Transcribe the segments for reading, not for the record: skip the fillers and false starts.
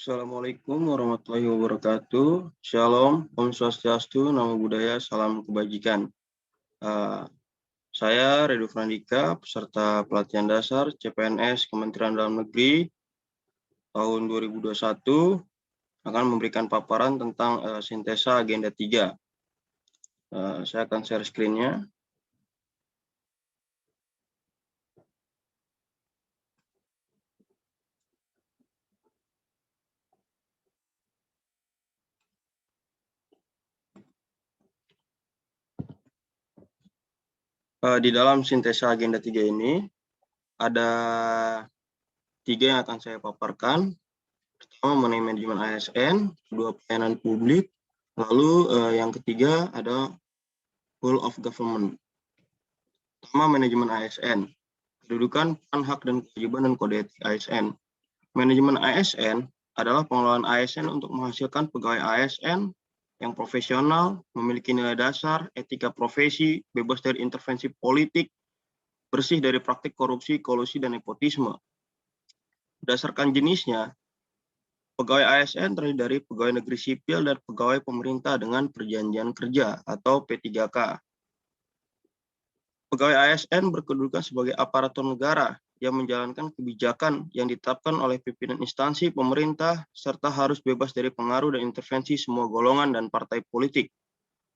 Assalamualaikum warahmatullahi wabarakatuh. Shalom, Om Swastiastu, Namo Buddhaya, Salam Kebajikan. Saya Redo Frandika, peserta pelatihan dasar CPNS Kementerian Dalam Negeri tahun 2021, akan memberikan paparan tentang sintesa agenda 3. Saya akan share screen-nya. Di dalam sintesa agenda 3 ini, ada 3 yang akan saya paparkan. Pertama mengenai manajemen ASN, kedua pelayanan publik, lalu yang ketiga ada whole of government. Pertama manajemen ASN, kedudukan, peran, hak, dan kewajiban dan kode etik ASN. Manajemen ASN adalah pengelolaan ASN untuk menghasilkan pegawai ASN yang profesional, memiliki nilai dasar, etika profesi, bebas dari intervensi politik, bersih dari praktik korupsi, kolusi, dan nepotisme. Berdasarkan jenisnya, pegawai ASN terdiri dari pegawai negeri sipil dan pegawai pemerintah dengan perjanjian kerja atau P3K. Pegawai ASN berkedudukan sebagai aparatur negara yang menjalankan kebijakan yang ditetapkan oleh pimpinan instansi pemerintah serta harus bebas dari pengaruh dan intervensi semua golongan dan partai politik.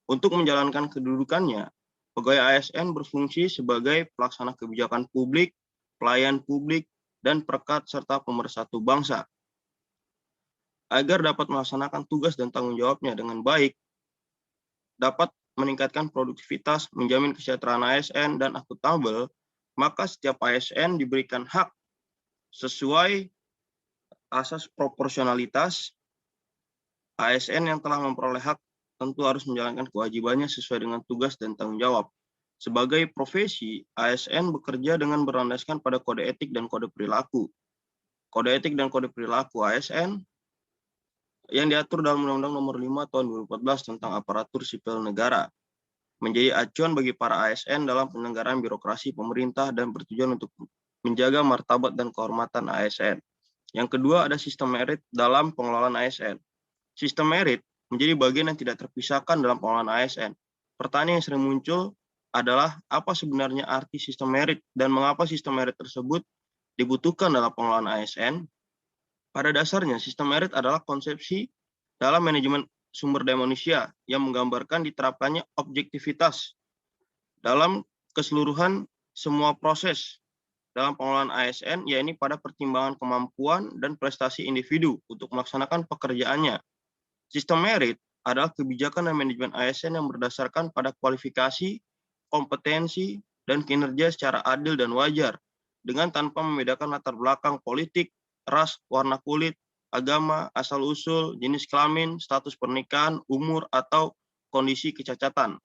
Untuk menjalankan kedudukannya, pegawai ASN berfungsi sebagai pelaksana kebijakan publik, pelayan publik, dan perekat serta pemersatu bangsa. Agar dapat melaksanakan tugas dan tanggung jawabnya dengan baik, dapat meningkatkan produktivitas, menjamin kesejahteraan ASN, dan akuntabel, maka setiap ASN diberikan hak sesuai asas proporsionalitas. ASN yang telah memperoleh hak tentu harus menjalankan kewajibannya sesuai dengan tugas dan tanggung jawab. Sebagai profesi, ASN bekerja dengan berlandaskan pada kode etik dan kode perilaku. Kode etik dan kode perilaku ASN yang diatur dalam Undang-Undang Nomor 5 Tahun 2014 tentang Aparatur Sipil Negara menjadi acuan bagi para ASN dalam penyelenggaraan birokrasi pemerintah dan bertujuan untuk menjaga martabat dan kehormatan ASN. Yang kedua ada sistem merit dalam pengelolaan ASN. Sistem merit menjadi bagian yang tidak terpisahkan dalam pengelolaan ASN. Pertanyaan yang sering muncul adalah apa sebenarnya arti sistem merit dan mengapa sistem merit tersebut dibutuhkan dalam pengelolaan ASN. Pada dasarnya, sistem merit adalah konsepsi dalam manajemen sumber daya manusia yang menggambarkan diterapkannya objektivitas dalam keseluruhan semua proses dalam pengelolaan ASN, yaitu pada pertimbangan kemampuan dan prestasi individu untuk melaksanakan pekerjaannya. Sistem merit adalah kebijakan dan manajemen ASN yang berdasarkan pada kualifikasi, kompetensi, dan kinerja secara adil dan wajar, dengan tanpa membedakan latar belakang politik, ras, warna kulit, agama, asal-usul, jenis kelamin, status pernikahan, umur, atau kondisi kecacatan.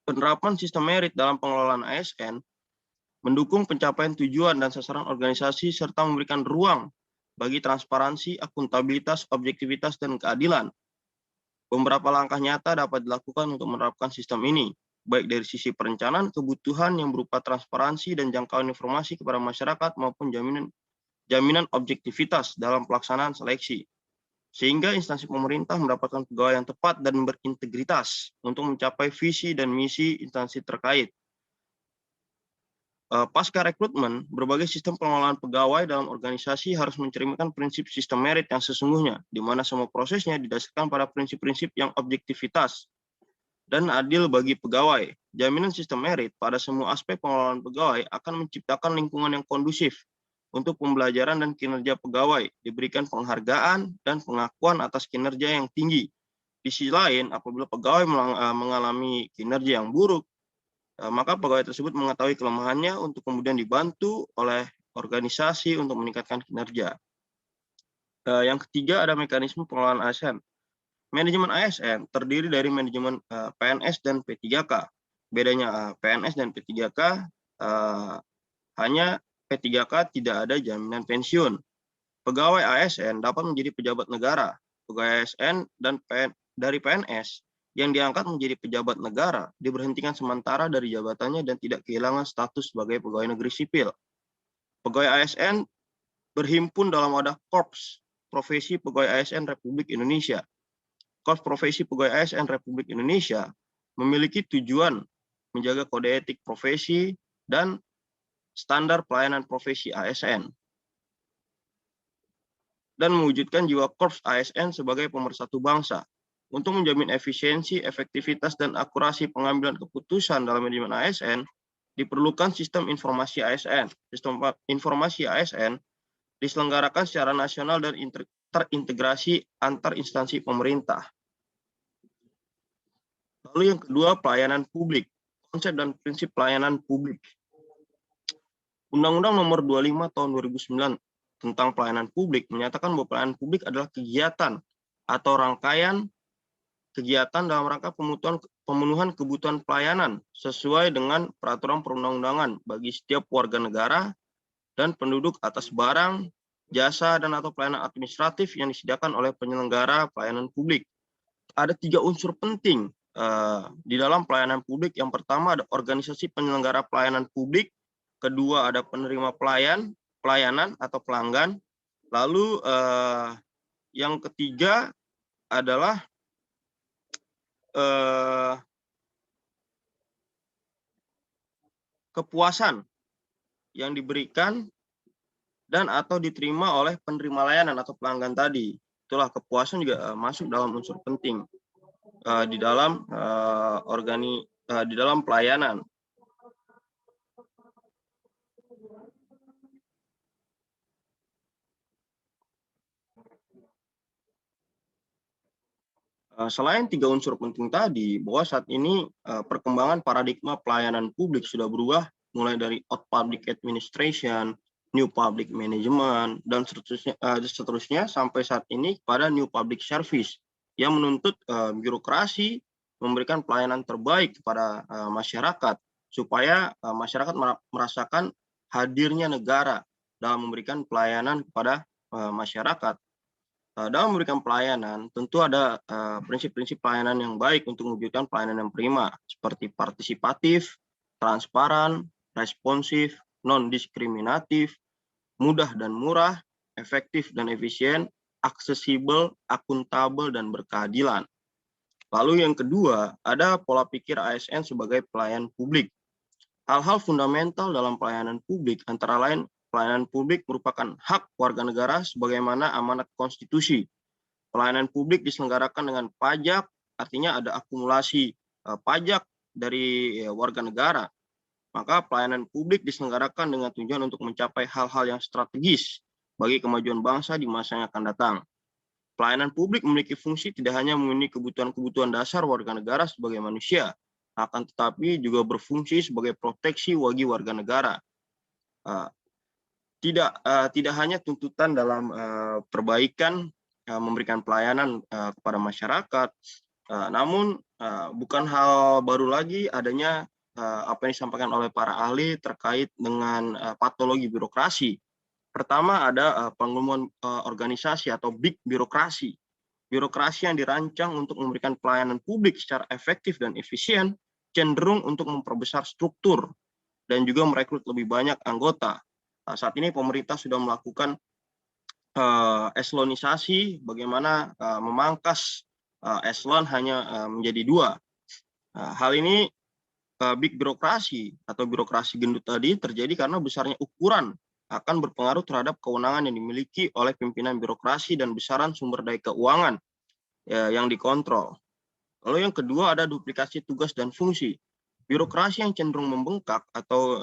Penerapan sistem merit dalam pengelolaan ASN mendukung pencapaian tujuan dan sasaran organisasi serta memberikan ruang bagi transparansi, akuntabilitas, objektivitas, dan keadilan. Beberapa langkah nyata dapat dilakukan untuk menerapkan sistem ini, baik dari sisi perencanaan kebutuhan yang berupa transparansi dan jangkauan informasi kepada masyarakat maupun jaminan objektivitas dalam pelaksanaan seleksi, sehingga instansi pemerintah mendapatkan pegawai yang tepat dan berintegritas untuk mencapai visi dan misi instansi terkait. Pasca rekrutmen, berbagai sistem pengelolaan pegawai dalam organisasi harus mencerminkan prinsip sistem merit yang sesungguhnya, di mana semua prosesnya didasarkan pada prinsip-prinsip yang objektivitas dan adil bagi pegawai. Jaminan sistem merit pada semua aspek pengelolaan pegawai akan menciptakan lingkungan yang kondusif untuk pembelajaran dan kinerja pegawai, diberikan penghargaan dan pengakuan atas kinerja yang tinggi. Di sisi lain, apabila pegawai mengalami kinerja yang buruk, maka pegawai tersebut mengetahui kelemahannya untuk kemudian dibantu oleh organisasi untuk meningkatkan kinerja. Yang ketiga ada mekanisme pengelolaan ASN. Manajemen ASN terdiri dari manajemen PNS dan P3K. Bedanya PNS dan P3K hanya P3K tidak ada jaminan pensiun. Pegawai ASN dapat menjadi pejabat negara. Pegawai ASN dan dari PNS yang diangkat menjadi pejabat negara diberhentikan sementara dari jabatannya dan tidak kehilangan status sebagai pegawai negeri sipil. Pegawai ASN berhimpun dalam wadah korps Profesi Pegawai ASN Republik Indonesia. Korps Profesi Pegawai ASN Republik Indonesia memiliki tujuan menjaga kode etik profesi dan standar pelayanan profesi ASN dan mewujudkan jiwa Korps ASN sebagai pemersatu bangsa. Untuk menjamin efisiensi, efektivitas, dan akurasi pengambilan keputusan dalam manajemen ASN, diperlukan sistem informasi ASN. Sistem informasi ASN diselenggarakan secara nasional dan terintegrasi antar instansi pemerintah. Lalu yang kedua, pelayanan publik. Konsep dan prinsip pelayanan publik. Undang-Undang Nomor 25 Tahun 2009 tentang pelayanan publik menyatakan bahwa pelayanan publik adalah kegiatan atau rangkaian kegiatan dalam rangka pemenuhan kebutuhan pelayanan sesuai dengan peraturan perundang-undangan bagi setiap warga negara dan penduduk atas barang, jasa, dan atau pelayanan administratif yang disediakan oleh penyelenggara pelayanan publik. Ada 3 unsur penting di dalam pelayanan publik. Yang pertama ada organisasi penyelenggara pelayanan publik, kedua ada penerima pelayanan atau pelanggan, lalu yang ketiga adalah kepuasan yang diberikan dan atau diterima oleh penerima layanan atau pelanggan tadi. Itulah kepuasan juga masuk dalam unsur penting di dalam di dalam pelayanan. Selain 3 unsur penting tadi, bahwa saat ini perkembangan paradigma pelayanan publik sudah berubah mulai dari out public administration, new public management, dan seterusnya sampai saat ini pada new public service yang menuntut birokrasi memberikan pelayanan terbaik kepada masyarakat supaya masyarakat merasakan hadirnya negara dalam memberikan pelayanan kepada masyarakat. Dalam memberikan pelayanan, tentu ada prinsip-prinsip pelayanan yang baik untuk mewujudkan pelayanan yang prima, seperti partisipatif, transparan, responsif, non-diskriminatif, mudah dan murah, efektif dan efisien, aksesibel, akuntabel, dan berkeadilan. Lalu yang kedua, ada pola pikir ASN sebagai pelayan publik. Hal-hal fundamental dalam pelayanan publik antara lain pelayanan publik merupakan hak warga negara sebagaimana amanat konstitusi. Pelayanan publik diselenggarakan dengan pajak, artinya ada akumulasi pajak dari warga negara. Maka pelayanan publik diselenggarakan dengan tujuan untuk mencapai hal-hal yang strategis bagi kemajuan bangsa di masa yang akan datang. Pelayanan publik memiliki fungsi tidak hanya memenuhi kebutuhan-kebutuhan dasar warga negara sebagai manusia, akan tetapi juga berfungsi sebagai proteksi bagi warga negara. Tidak hanya tuntutan dalam perbaikan memberikan pelayanan kepada masyarakat, namun bukan hal baru lagi adanya apa yang disampaikan oleh para ahli terkait dengan patologi birokrasi. Pertama ada pengumuman organisasi atau big birokrasi. Birokrasi yang dirancang untuk memberikan pelayanan publik secara efektif dan efisien cenderung untuk memperbesar struktur dan juga merekrut lebih banyak anggota. Saat ini pemerintah sudah melakukan eselonisasi, bagaimana memangkas eselon hanya menjadi 2. Hal ini big birokrasi atau birokrasi gendut tadi terjadi karena besarnya ukuran akan berpengaruh terhadap kewenangan yang dimiliki oleh pimpinan birokrasi dan besaran sumber daya keuangan yang dikontrol. Lalu yang kedua ada duplikasi tugas dan fungsi. Birokrasi yang cenderung membengkak atau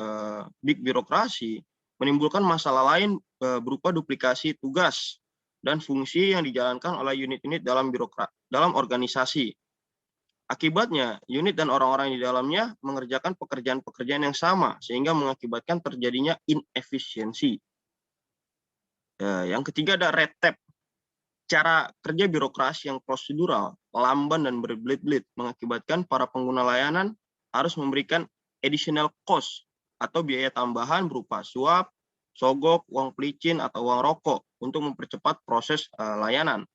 big birokrasi menimbulkan masalah lain berupa duplikasi tugas dan fungsi yang dijalankan oleh unit-unit dalam organisasi. Akibatnya, unit dan orang-orang di dalamnya mengerjakan pekerjaan-pekerjaan yang sama sehingga mengakibatkan terjadinya inefisiensi. Yang ketiga ada red tape. Cara kerja birokrasi yang prosedural, lamban dan berbelit-belit mengakibatkan para pengguna layanan harus memberikan additional cost atau biaya tambahan berupa suap, sogok, uang pelicin, atau uang rokok untuk mempercepat proses layanan.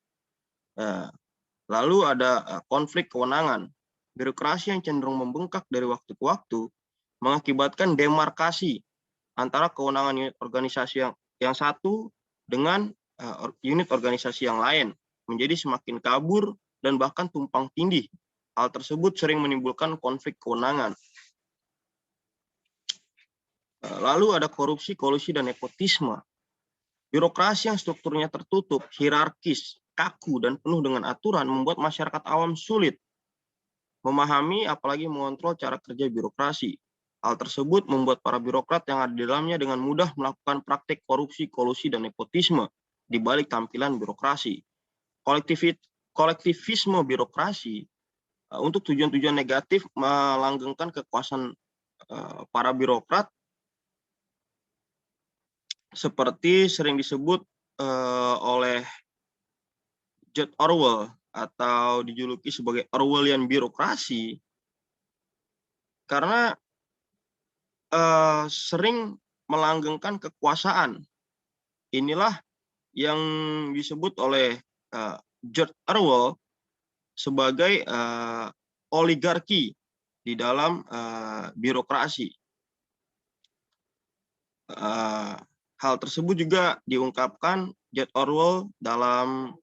Lalu ada konflik kewenangan. Birokrasi yang cenderung membengkak dari waktu ke waktu mengakibatkan demarkasi antara kewenangan organisasi yang satu dengan unit organisasi yang lain, menjadi semakin kabur dan bahkan tumpang tindih. Hal tersebut sering menimbulkan konflik kewenangan. Lalu ada korupsi, kolusi, dan nepotisme. Birokrasi yang strukturnya tertutup, hierarkis, kaku, dan penuh dengan aturan membuat masyarakat awam sulit memahami apalagi mengontrol cara kerja birokrasi. Hal tersebut membuat para birokrat yang ada di dalamnya dengan mudah melakukan praktik korupsi, kolusi, dan nepotisme di balik tampilan birokrasi. Kolektivisme birokrasi untuk tujuan-tujuan negatif melanggengkan kekuasaan para birokrat seperti sering disebut oleh George Orwell atau dijuluki sebagai Orwellian birokrasi, karena sering melanggengkan kekuasaan. Inilah yang disebut oleh George Orwell sebagai oligarki di dalam birokrasi. Hal tersebut juga diungkapkan George Orwell dalam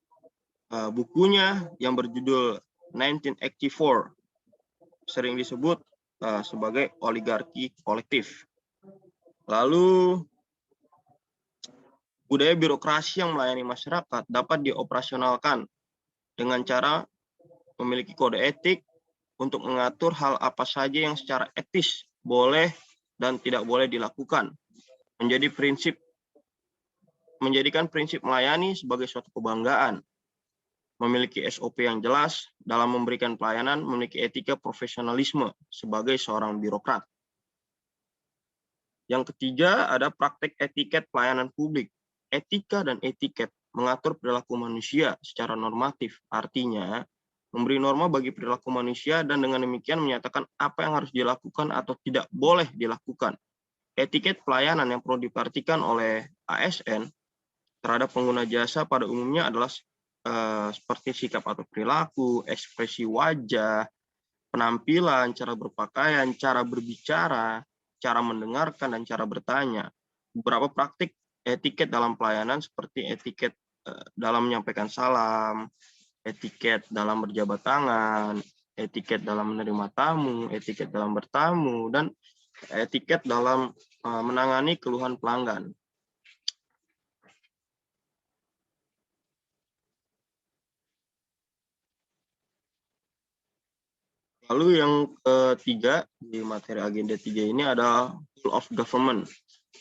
bukunya yang berjudul 1984, sering disebut sebagai oligarki kolektif. Lalu, budaya birokrasi yang melayani masyarakat dapat dioperasionalkan dengan cara memiliki kode etik untuk mengatur hal apa saja yang secara etis boleh dan tidak boleh dilakukan. Menjadikan prinsip melayani sebagai suatu kebanggaan. Memiliki SOP yang jelas dalam memberikan pelayanan, memiliki etika profesionalisme sebagai seorang birokrat. Yang ketiga, ada praktek etiket pelayanan publik. Etika dan etiket mengatur perilaku manusia secara normatif, artinya memberi norma bagi perilaku manusia dan dengan demikian menyatakan apa yang harus dilakukan atau tidak boleh dilakukan. Etiket pelayanan yang perlu diperhatikan oleh ASN terhadap pengguna jasa pada umumnya adalah seperti sikap atau perilaku, ekspresi wajah, penampilan, cara berpakaian, cara berbicara, cara mendengarkan, dan cara bertanya. Beberapa praktik etiket dalam pelayanan seperti etiket dalam menyampaikan salam, etiket dalam berjabat tangan, etiket dalam menerima tamu, etiket dalam bertamu, dan etiket dalam menangani keluhan pelanggan. Lalu yang ketiga di materi agenda 3 ini ada Rule of Government.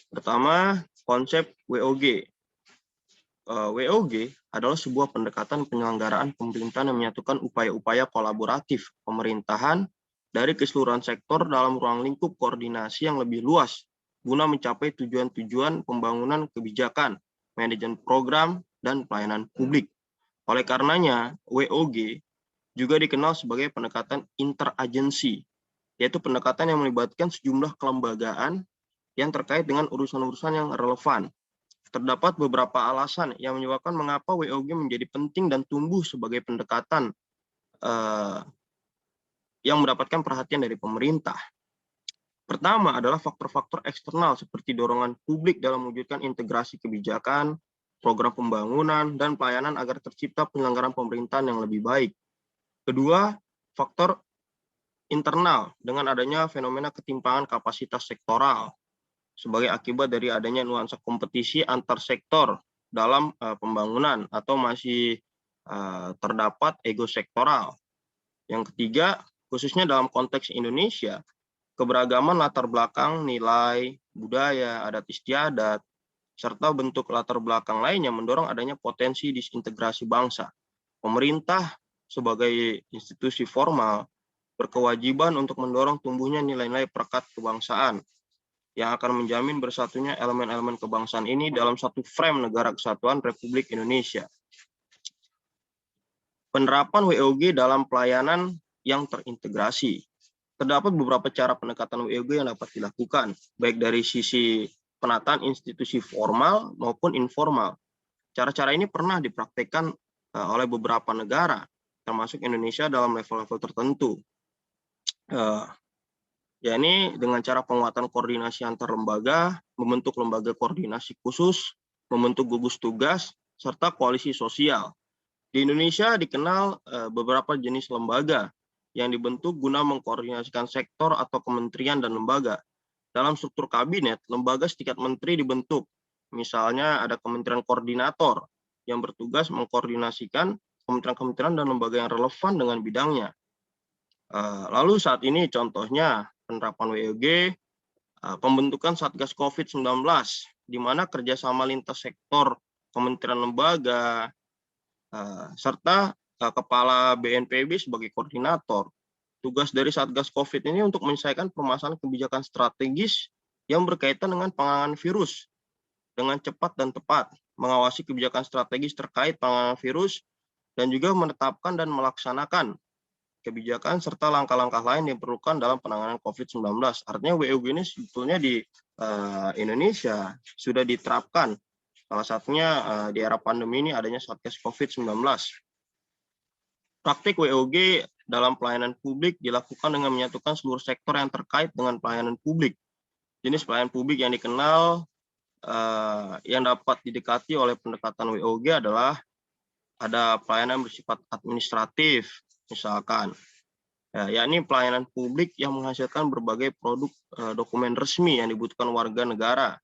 Pertama, konsep WOG. WOG adalah sebuah pendekatan penyelenggaraan pemerintahan yang menyatukan upaya-upaya kolaboratif pemerintahan dari keseluruhan sektor dalam ruang lingkup koordinasi yang lebih luas guna mencapai tujuan-tujuan pembangunan kebijakan, manajemen program, dan pelayanan publik. Oleh karenanya, WOG juga dikenal sebagai pendekatan interagensi, yaitu pendekatan yang melibatkan sejumlah kelembagaan yang terkait dengan urusan-urusan yang relevan. Terdapat beberapa alasan yang menyebabkan mengapa WOG menjadi penting dan tumbuh sebagai pendekatan yang mendapatkan perhatian dari pemerintah. Pertama adalah faktor-faktor eksternal seperti dorongan publik dalam mewujudkan integrasi kebijakan, program pembangunan, dan pelayanan agar tercipta penyelenggaraan pemerintahan yang lebih baik. Kedua, faktor internal dengan adanya fenomena ketimpangan kapasitas sektoral sebagai akibat dari adanya nuansa kompetisi antar sektor dalam pembangunan atau masih terdapat ego sektoral. Yang ketiga, khususnya dalam konteks Indonesia, keberagaman latar belakang, nilai, budaya, adat istiadat, serta bentuk latar belakang lainnya mendorong adanya potensi disintegrasi bangsa. Pemerintah sebagai institusi formal berkewajiban untuk mendorong tumbuhnya nilai-nilai perekat kebangsaan yang akan menjamin bersatunya elemen-elemen kebangsaan ini dalam satu frame negara kesatuan Republik Indonesia. Penerapan WOG dalam pelayanan yang terintegrasi. Terdapat beberapa cara pendekatan WOG yang dapat dilakukan, baik dari sisi penataan institusi formal maupun informal. Cara-cara ini pernah dipraktikkan oleh beberapa negara, termasuk Indonesia dalam level-level tertentu. Yakni dengan cara penguatan koordinasi antar lembaga, membentuk lembaga koordinasi khusus, membentuk gugus tugas, serta koalisi sosial. Di Indonesia dikenal beberapa jenis lembaga yang dibentuk guna mengkoordinasikan sektor atau kementerian dan lembaga. Dalam struktur kabinet, lembaga setingkat menteri dibentuk. Misalnya ada kementerian koordinator yang bertugas mengkoordinasikan kementerian-kementerian dan lembaga yang relevan dengan bidangnya. Lalu saat ini contohnya penerapan WOG, pembentukan Satgas COVID-19, di mana kerjasama lintas sektor, kementerian lembaga, serta Kepala BNPB sebagai koordinator. Tugas dari Satgas COVID ini untuk menyelesaikan permasalahan kebijakan strategis yang berkaitan dengan penanganan virus dengan cepat dan tepat, mengawasi kebijakan strategis terkait penanganan virus, dan juga menetapkan dan melaksanakan kebijakan serta langkah-langkah lain yang diperlukan dalam penanganan COVID-19. Artinya WOG ini sebetulnya di Indonesia sudah diterapkan. Salah satunya di era pandemi ini adanya Satgas COVID-19. Praktik WOG dalam pelayanan publik dilakukan dengan menyatukan seluruh sektor yang terkait dengan pelayanan publik. Jenis pelayanan publik yang dikenal yang dapat didekati oleh pendekatan WOG adalah ada pelayanan bersifat administratif, misalkan, yakni pelayanan publik yang menghasilkan berbagai produk dokumen resmi yang dibutuhkan warga negara.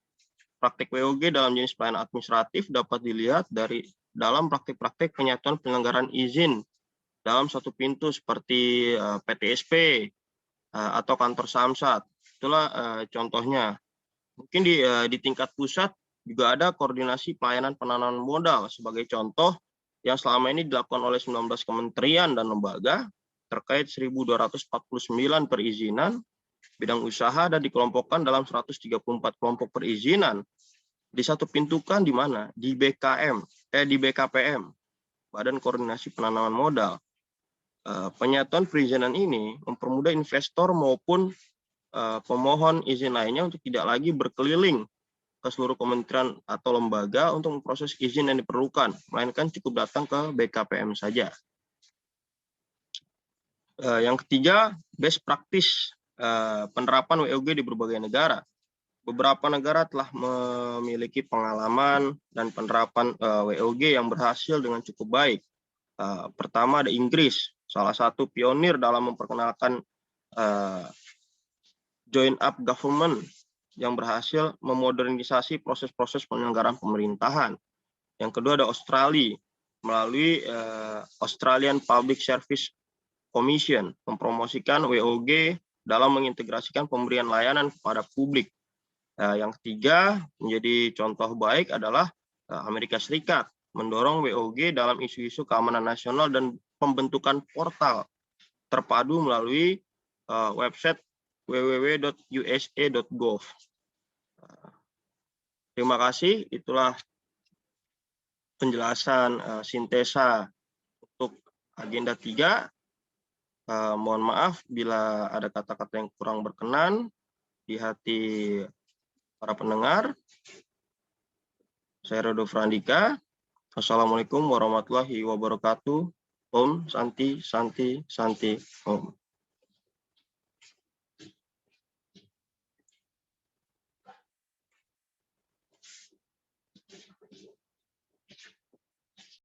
Praktik WOG dalam jenis pelayanan administratif dapat dilihat dalam praktik-praktik penyatuan penyelenggaraan izin dalam satu pintu seperti PTSP atau kantor Samsat. Itulah contohnya. Mungkin di tingkat pusat juga ada koordinasi pelayanan penanaman modal sebagai contoh yang selama ini dilakukan oleh 19 kementerian dan lembaga terkait 1.249 perizinan bidang usaha dan dikelompokkan dalam 134 kelompok perizinan. Disatu-pintukan di mana? Di BKPM, Badan Koordinasi Penanaman Modal. Penyatuan perizinan ini mempermudah investor maupun pemohon izin lainnya untuk tidak lagi berkeliling ke seluruh kementerian atau lembaga untuk memproses izin yang diperlukan, melainkan cukup datang ke BKPM saja. Yang ketiga, best practice penerapan WOG di berbagai negara. Beberapa negara telah memiliki pengalaman dan penerapan WOG yang berhasil dengan cukup baik. Pertama ada Inggris, salah satu pionir dalam memperkenalkan joint up government yang berhasil memodernisasi proses-proses penyelenggaraan pemerintahan. Yang kedua ada Australia, melalui Australian Public Service Commission, mempromosikan WOG dalam mengintegrasikan pemberian layanan kepada publik. Yang ketiga, menjadi contoh baik adalah Amerika Serikat, mendorong WOG dalam isu-isu keamanan nasional dan pembentukan portal terpadu melalui website www.usa.gov. Terima kasih, itulah penjelasan sintesa untuk agenda 3. Mohon maaf bila ada kata-kata yang kurang berkenan di hati para pendengar. Saya Rodo Frandika. Assalamualaikum warahmatullahi wabarakatuh. Om Santi Santi Santi Om.